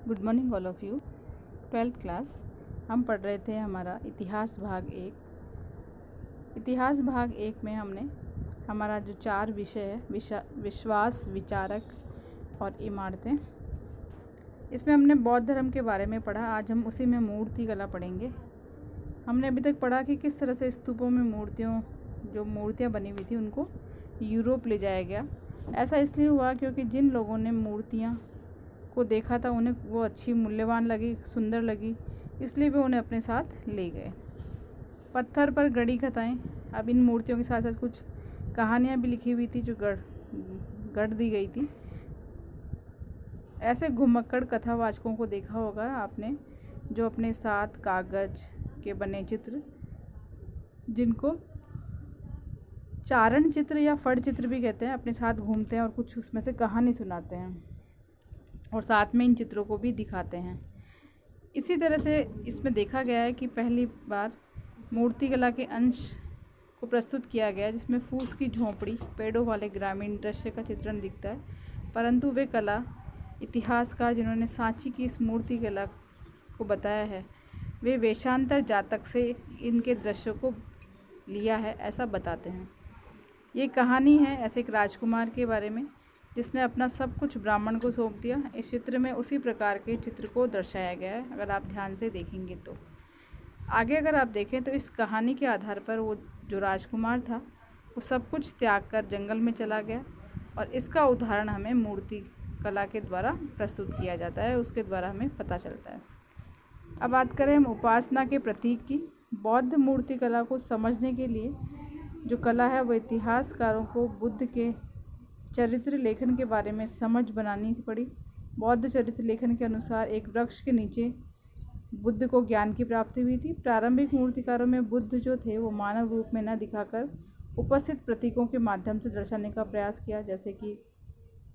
Good morning all of you. 12th class हम पढ़ रहे थे हमारा इतिहास भाग 1। इतिहास भाग 1 में हमने हमारा जो 4 विषय है विश्वास, विचारक और इमारतें, इसमें हमने बौद्ध धर्म के बारे में पढ़ा। आज हम उसी में मूर्ति कला पढ़ेंगे। हमने अभी तक पढ़ा कि किस तरह से स्तूपों में मूर्तियाँ बनी हुई थी उनको यूरोप ले जाया गया। ऐसा इसलिए हुआ क्योंकि जिन लोगों ने मूर्तियाँ को देखा था उन्हें वो अच्छी, मूल्यवान लगी, सुंदर लगी, इसलिए वे उन्हें अपने साथ ले गए। पत्थर पर गढ़ी कथाएँ। अब इन मूर्तियों के साथ साथ कुछ कहानियाँ भी लिखी हुई थी जो गढ़ दी गई थी। ऐसे घुमक्कड़ कथावाचकों को देखा होगा आपने, जो अपने साथ कागज के बने चित्र, जिनको चारण चित्र या फड़ चित्र भी कहते हैं, अपने साथ घूमते हैं और कुछ उसमें से कहानी सुनाते हैं और साथ में इन चित्रों को भी दिखाते हैं। इसी तरह से इसमें देखा गया है कि पहली बार मूर्तिकला के अंश को प्रस्तुत किया गया जिसमें फूस की झोंपड़ी, पेड़ों वाले ग्रामीण दृश्य का चित्रण दिखता है। परंतु वे कला इतिहासकार जिन्होंने सांची की इस मूर्तिकला को बताया है, वे वेशांतर जातक से इनके दृश्यों को लिया है, ऐसा बताते हैं। ये कहानी है ऐसे एक राजकुमार के बारे में जिसने अपना सब कुछ ब्राह्मण को सौंप दिया। इस चित्र में उसी प्रकार के चित्र को दर्शाया गया है, अगर आप ध्यान से देखेंगे तो। आगे अगर आप देखें तो इस कहानी के आधार पर वो जो राजकुमार था वो सब कुछ त्याग कर जंगल में चला गया और इसका उदाहरण हमें मूर्ति कला के द्वारा प्रस्तुत किया जाता है, उसके द्वारा हमें पता चलता है। अब बात करें हम उपासना के प्रतीक की। बौद्ध मूर्ति कला को समझने के लिए जो कला है वो इतिहासकारों को बुद्ध के चरित्र लेखन के बारे में समझ बनानी पड़ी। बौद्ध चरित्र लेखन के अनुसार एक वृक्ष के नीचे बुद्ध को ज्ञान की प्राप्ति हुई थी। प्रारंभिक मूर्तिकारों में बुद्ध जो थे वो मानव रूप में न दिखाकर उपस्थित प्रतीकों के माध्यम से दर्शाने का प्रयास किया, जैसे कि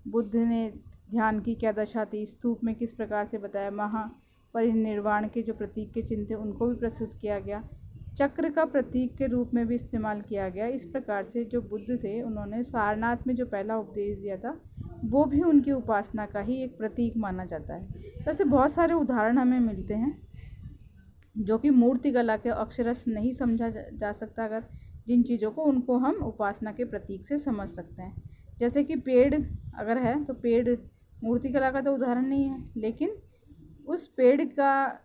बुद्ध ने ध्यान की क्या दशा थी, स्तूप में किस प्रकार से बताया, महापरिनिर्वाण के जो प्रतीक के चिन्ह थे उनको भी प्रस्तुत किया गया, चक्र का प्रतीक के रूप में भी इस्तेमाल किया गया। इस प्रकार से जो बुद्ध थे उन्होंने सारनाथ में जो पहला उपदेश दिया था वो भी उनकी उपासना का ही एक प्रतीक माना जाता है। ऐसे बहुत सारे उदाहरण हमें मिलते हैं जो कि मूर्तिकला के अक्षरश नहीं समझा जा सकता, अगर जिन चीज़ों को उनको हम उपासना के प्रतीक से समझ सकते हैं। जैसे कि पेड़ अगर है तो पेड़ मूर्तिकला का तो उदाहरण नहीं है, लेकिन उस पेड़ का